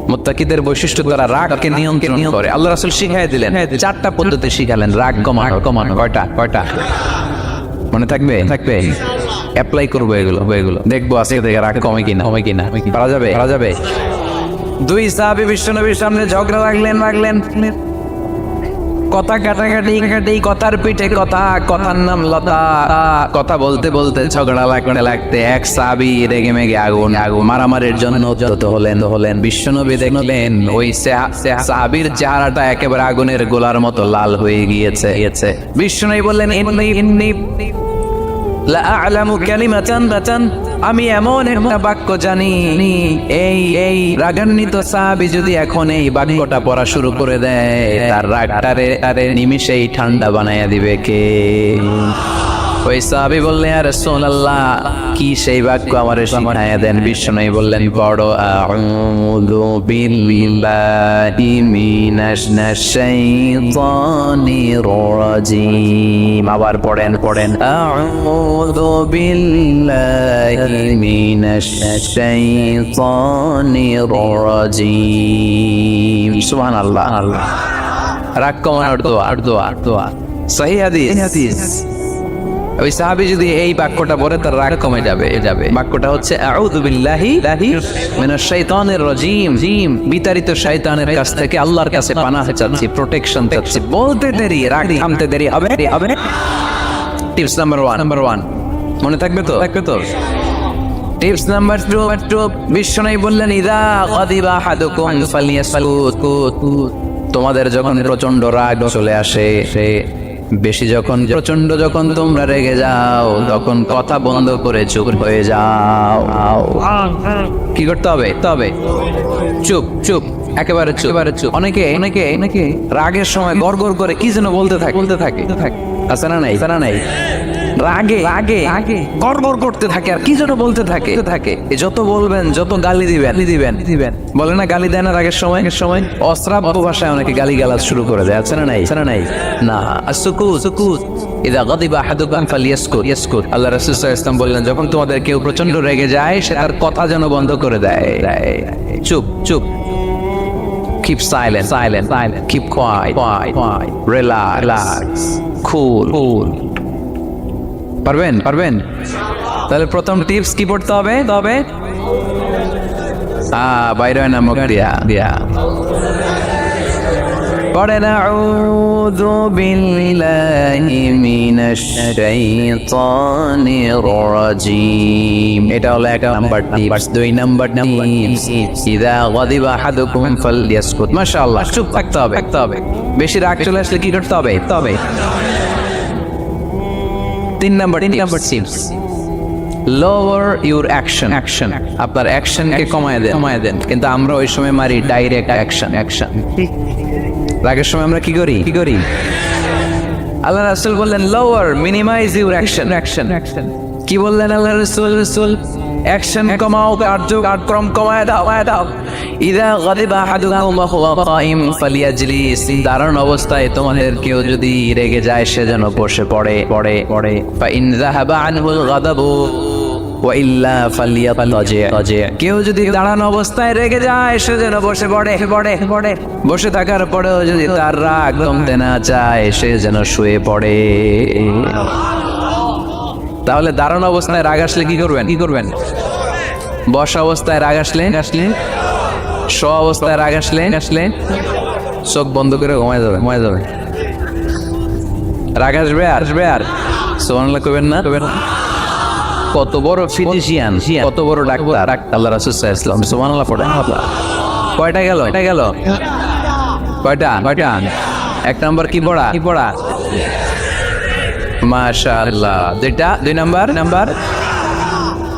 মুত্তাকিদের বৈশিষ্ট্য তারা রাগকে নিয়ন্ত্রণ করে। আল্লাহ রাসূল শিখিয়ে দিলেন, 4টা পদ্ধতি শিখালেন রাগ কমানো। কয়টা মনে থাকবে? অ্যাপ্লাই করবো এগুলো দেখবো আজকে থেকে রাগ কমে কিনা পারা যাবে। 2 সাহাবী বিশ্বনবীর সামনে ঝগড়া লাগলেন কথা কাটাকাটি কথার পিঠে কথার নাম লতা। কথা বলতে ঝগড়া লাগতে এক সাহাবী রেগে মেগে আগুন মারামারির জন্য উদ্যত হলেন। বিশ্বনবী দেখলেন ওই সাহাবীর চেহারাটা একেবারে আগুনের গোলার মতো লাল হয়ে গিয়েছে। বিশ্বনবী বললেন, ইন্নী লা আ'লামু কালিমাতান, আমি এমন একটা বাক্য জানি, এই রাগান্বিত সাহাবী যদি এখন এই বাক্যটা পড়া শুরু করে দেয়, তার রাগটারে নিমিষেই ঠান্ডা বানাইয়া দিবে কে? ওই সাহাবী বললেন, ইয়া রাসূলুল্লাহ, কি সেই বাক্য আমারে শিখায়া দেন। বিশ্বনবী বললেন, পড়ো আউযু বিল্লাহি মিনাশ শাইতানির রাজিম। আবার পড়েন আউযু বিল্লাহি মিনাশ শাইতানির রাজিম। সুবহানাল্লাহ। রাগ কমানোর দোয়া। সহিহ হাদিস। ওই সাহাবী যদি এই বাক্যটা পড়ে তার রাগ কমে যাবে। বাক্যটা হচ্ছে আউযু বিল্লাহি মিনাশ শাইতানির রাজিম। বিতাড়িত শয়তানের কাছ থেকে আল্লাহর কাছে পানাহ চাচ্ছি, প্রোটেকশন চাচ্ছি। বলতে দেরি, রাগ থামতে দেরি হবে। টিপস নাম্বার 1 মনে থাকবে তো? টিপস নাম্বার 2, বিশ্বনবী বললেন, ইযা গাদিবা আহাদুকুম ফালিয়াসকুত। তোমাদের যখন প্রচন্ড রাগ চলে আসে, প্রচন্ড যখন তোমরা রেগে যাও, তখন কথা বন্ধ করে চুপ হয়ে যাও। কি করতে হবে? চুপ, একেবারে চুপ। অনেকে রাগের সময় গড়গড় করে কি যেন বলতে থাকে। আছে না নাই? রাগে গড়গড় করতে থাকে আর কি যেন বলতে থাকে। যত বলবেন, যত গালি দিবেন। বলে না, গালি দেয় না রাগের সময়? অশ্রাব্য ভাষায় অনেকে গালিগালাজ শুরু করে দেয়। আছে না নাই? না। সুকুত ইযা গাদিবা আহাদুকুম ফালিয়াসকুত। আল্লাহ রাসূল সাল্লাল্লাহু আলাইহি ওয়াসাল্লাম বললেন, যখন তোমাদের কেউ প্রচন্ড রেগে যায়, সে তার কথা যেন বন্ধ করে দেয়। চুপ। Keep silent. Keep quiet. Relax. Cool. পারবেন? তাহলে প্রথম টিপস কি পড়তে হবে? বাইরে হয় না, মুখ দিয়া পড়েন আউযু বিল্লাহি মিনাশ শাইতানির রাজিম। এটা হলো 1 নাম্বার টিপস। 2 নাম্বার টিপস, ইযা গাদিবা আহাদুকুম ফালইয়াসকুত। মাশাআল্লাহ, চুপ থাকতে হবে। বেশি রাগ চলে আসলে কি করতে হবে? 3 number tips, lower your action. আপনার অ্যাকশনকে কমায় দেন। কিন্তু আমরা ওই সময় মারি ডাইরেক্ট অ্যাকশন। রাগের সময় আমরা কি করি? আল্লাহ রাসূল বললেন, লোয়ার, মিনিমাইজ ইউর অ্যাকশন। কি বললেন আল্লাহ রাসূল? অ্যাকশন কমাও, কার্যক্রম কমায় দাও। ইযা গাদিবা আহাদুকুম ওয়া হুয়া কাইম ফালিয়াজলিস। দাঁড়ানো অবস্থায় তোমাদের কেউ যদি রেগে যায়, সে যেন বসে পড়ে। ফা ইন যাহাবা আনহুল গাদাবু ওয়া ইল্লা ফালিয়াতাজি। কেউ যদি দাঁড়ানো অবস্থায় রেগে যায়, সে যেন বসে পড়ে। বসে থাকার পরেও যদি তার রাগ কমতে না চায়, সে যেন শুয়ে পড়ে। তাহলে দাঁড়ানো অবস্থায় রাগ আসলে কি করবেন? বসা অবস্থায় রাগ আসলে, শোয়া অবস্থায় রাগ আসলে চোখ বন্ধ করে ঘুমায় যাবে। রাগ আসবে আর সুবহানাল্লাহ কইবেন না? কত বড় ফিজিশিয়ান, কত বড় ডাক্তার আল্লাহ রাসূল সাল্লাল্লাহু আলাইহি ওয়াসাল্লাম। সুবহানাল্লাহ পড়েন। কয়টা গেল? কয়টা? 1 নাম্বার কি পড়া? মাশাআল্লাহ। 2 নাম্বার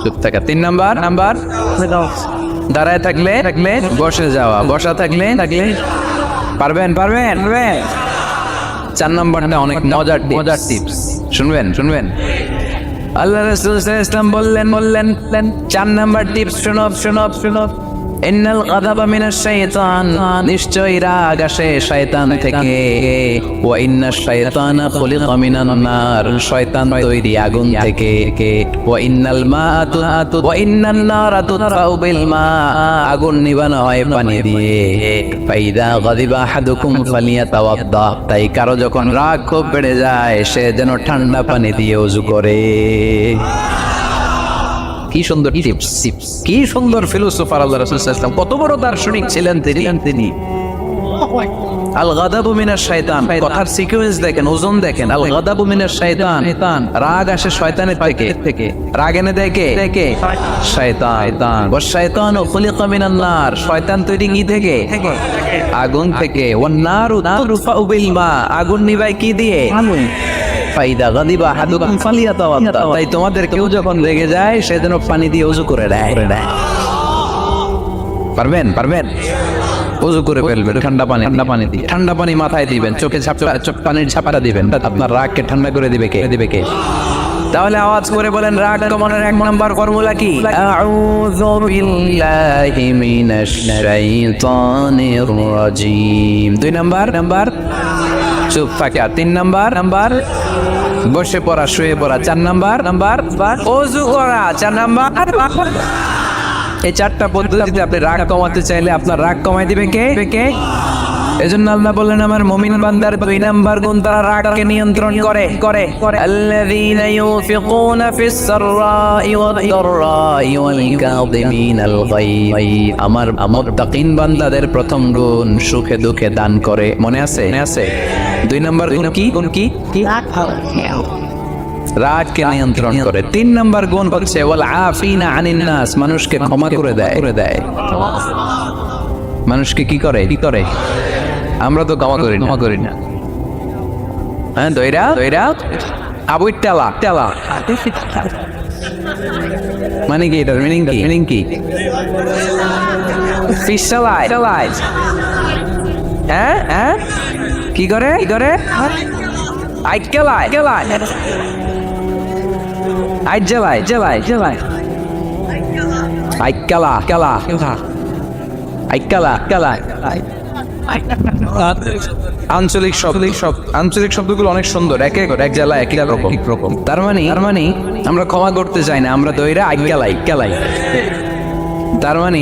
চুপ থাকা। 3 নাম্বার দাঁড়ায় থাকলে বসে যাওয়া। বসা থাকলে পারবেন। 4 নাম্বারটা অনেক মজার টিপস। শুনবেন। আল্লাহ রাসূল সাল্লাল্লাহু আলাইহি ওয়াসাল্লাম বললেন 4 নাম্বার টিপস, শোনো। ইন্নাল গাদাবা মিনাশ শাইতান, নিশ্চয়ই রাগ আসে শয়তান থেকে। ওয়া ইন্নাশ শাইতানা খুলিকা মিনান নার, শয়তান তৈরি আগুন থেকে। ওয়া ইন্নাল মাআতু ওয়া ইন্নান নারা তুতফাউ বিল মা, আগুন নিভানো হয় পানি দিয়ে। ফাইদা গাদিবা আহাদুকুম ফালিয়াতাওয়াদ্দা, তাই কারো যখন রাগ খুব বেড়ে যায় সে যেন ঠান্ডা পানি দিয়ে ওযু করে। কি সুন্দর টিপস, কি সুন্দর ফিলোসোফার আল্লাহ রাসূল সাল্লাল্লাহু আলাইহি ওয়াসাল্লাম, কত বড় দার্শনিক ছিলেন তিনি। আল গাদাবু মিনাশ শাইতান, কথার সিকোয়েন্স দেখেন, ওজন দেখেন। আল গাদাবু মিনাশ শাইতান, রাগ আসে শয়তানের থেকে। রাগ এনে দেয় কে? শয়তান। ওয়াস শাইতানু খুলিকা মিনান নার, শয়তান তৈরি কি থেকে? আগুন থেকে। ওয়ান নারু তুরফাউ বিল মা, আগুন নিভায় কি দিয়ে? ফাইদা গাদিবা আহাদুকুম ফালিয়াতাওয়াদ্দা, তাই তোমাদের কেউ যখন রেগে যায় সে যেন পানি দিয়ে ওযু করে দেয়। পারবেন ওযু করে ফেলবেন ঠান্ডা পানি দিয়ে। ঠান্ডা পানি মাথায় দিবেন, চোখে পানির ঝাপটা দিবেন, আপনার রাগকে ঠান্ডা করে দিবে কে? তাহলে আওয়াজ করে বলেন, রাগ কমানোর 1 নাম্বার ফর্মুলা কি? আউযু বিল্লাহি মিনাশ শাইতানির রাজিম। 2 নাম্বার চুপ থাকা। 3 নাম্বার বসে পড়া, শুয়ে পড়া। 4 নাম্বার ওযু করা। 4 নাম্বার। এই 4টা পদ্ধতিতে আপনি রাগ কমাতে চাইলে আপনার রাগ কমাই দিবে কে? এজন্য আল্লাহ বললেন, আমার মুমিন বান্দার 2 নাম্বার গুণ, তারা রাগকে নিয়ন্ত্রণ করে। আল্লাযীনা ইউনফিকুনা ফিস সাররাই ওয়াদ দাররাই ওয়াল কাযিমিনাল গায়য, আমার মুত্তাকিন বান্দাদের প্রথম গুণ সুখে দুঃখে দান করে। মনে আছে? 2 নাম্বার গুণ কি? রাগকে নিয়ন্ত্রণ করে। 3 নাম্বার গুণ হচ্ছে ওয়াল আফিনা আনিন নাস, মানুষকে ক্ষমা করে দেয়। মানুষকে কি করে? আমরা তো ক্ষমা করি না। হ্যাঁ, দইরা আবুই টেলা মানে কি? এটার মিনিং কি? ফিশ চালায়। হ্যাঁ কি করে? আইট কেলায়। আইট জ্বালায়। আইট কেলা। আঞ্চলিক শব্দগুলো অনেক সুন্দর, এক জেলায় এক রকম। তার মানে আমরা ক্ষমা করতে চাই না, আমরা দইরা কেলাই। তার মানে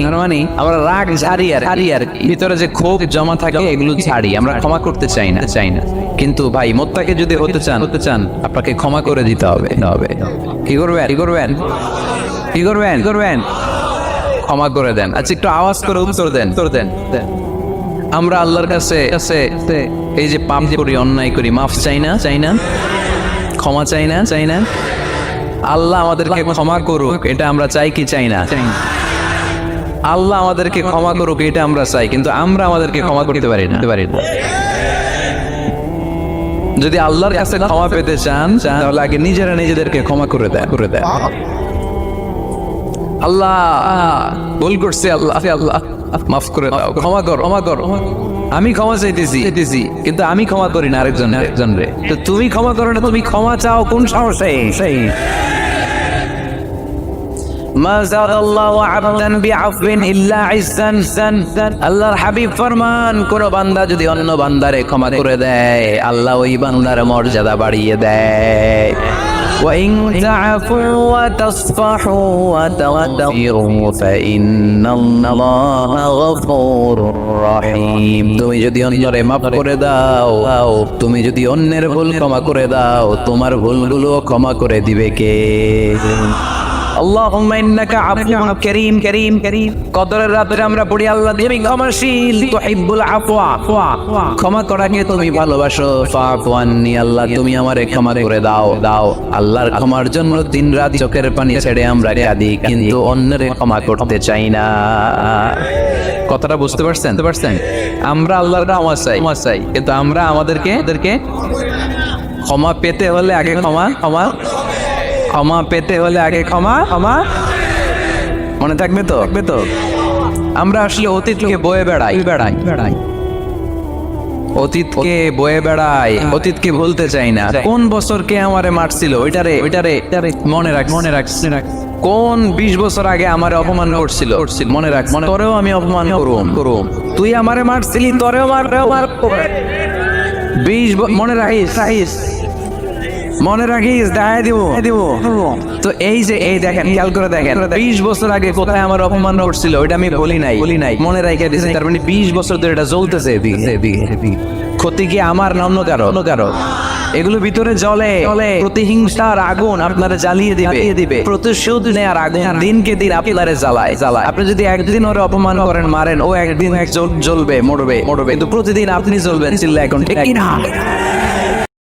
আমরা রাগ ঝাড়ি আর ভিতরে যে ক্ষোভ জমা থাকে এগুলো ঝাড়ি, আমরা ক্ষমা করতে চাই না। কিন্তু ভাই, মোত্তাকি যদি হতে চান আপনাকে ক্ষমা করে দিতে হবে। কি করবেন? ক্ষমা করে দেন। আচ্ছা, একটু আওয়াজ করে উত্তর দেন। আমরা আল্লাহর কাছে এই যে পাপ করি, অন্যায় করি, মাফ চাই না, ক্ষমা চাই না। আল্লাহ আমাদেরকে ক্ষমা করুক, এটা আমরা চাই কি চাই না? আল্লাহ আমাদেরকে ক্ষমা করুক এটা আমরা চাই, কিন্তু আমরা আমাদেরকে ক্ষমা করতে পারি না। যদি আল্লাহর কাছে ক্ষমা পেতে চান তাহলে আগে নিজেদেরকে ক্ষমা করে দেয়। আল্লাহ ভুল করছে, আল্লাহ মাফ করে দাও, ক্ষমা কর। আমি ক্ষমা চাইতেছি, কিন্তু আমি ক্ষমা করি না আরেকজন রে। তো তুমি ক্ষমা করো না, তুমি ক্ষমা চাও কোন সাহসে? মা যাদাল্লাহু আবদান বিআফওয়িন ইল্লা ইজ্জান। আল্লাহর হাবিব ফরমান, কোন বান্দা যদি অন্য বান্দারে ক্ষমা করে দেয় আল্লাহ ওই বান্দার মর্যাদা বাড়িয়ে দেয়। ওয়া ইন তা'ফু ওয়া তাসফাহু ওয়া তাওয়াদ্দারু ফাইন্নাল্লাহা গফুরুর রহিম। তুমি যদি অন্যরে মাফ করে দাও, তুমি যদি অন্যের ভুল ক্ষমা করে দাও, তোমার ভুলগুলো ক্ষমা করে দিবে কে? আল্লাহুম্মা ইন্নাকা আফুউন কারীম। কদরের রাতে আমরা পড়ি, আল্লাহ তুমি ক্ষমাশীল, তুহিব্বুল আফওয়া, ক্ষমা করাকে তুমি ভালোবাসো। ফাআফু আন্নী, আল্লাহ তুমি আমারে ক্ষমা করে দাও। আল্লাহর ক্ষমার জন্য দিন-রাত চোখের পানি ছেড়ে আমরা কাঁদি, কিন্তু অন্যের ক্ষমা করতে চাই না। কথাটা বুঝতে পারছেন? আমরা আল্লাহর ক্ষমা চাই, কিন্তু আমরা আমাদেরকে ক্ষমা পেতে হলে আগে ক্ষমা পেতে হলে আগে ক্ষমা। মনে থাকবে তো? আমরা আসলে অতীতকে বয়ে বেড়াই, অতীতকে ভুলতে চাই না। কোন বছর কে আমারে মারছিল ওইটারে মনে রাখ। কোন 20 বছর আগে আমারে অপমান করছিল মনে রাখ, মনে তোরেও আমি অপমান করুম। তুই আমারে মারছিলি, তোরেও মার। 20 মনে রাখিস মনে রাখিস, দেখাই দিব। তো এই যে এই দেখেন, খেয়াল করে দেখেন, 20 বছর আগে কোথায় আমার অপমান করছিল ওইটা আমি বলি নাই, মনে রাখে দিয়েছি। তার মানে 20 বছর ধরে এটা জ্বলতেছে এদিকে। ক্ষতি কি আমার না অন্য কারো? এগুলো ভিতরে জ্বলে প্রতিহিংসার আগুন আপনারা জ্বালিয়ে দিবে। প্রতিশোধ নেয়ার আগুন দিনকে দিন আপনারা জ্বালায়। আপনি যদি একদিন ওরে অপমান করেন, মারেন, ও একদিন জ্বলবে, মরবে, কিন্তু প্রতিদিন আপনি জ্বলবেন। চিল্লা এখন ঠিক না?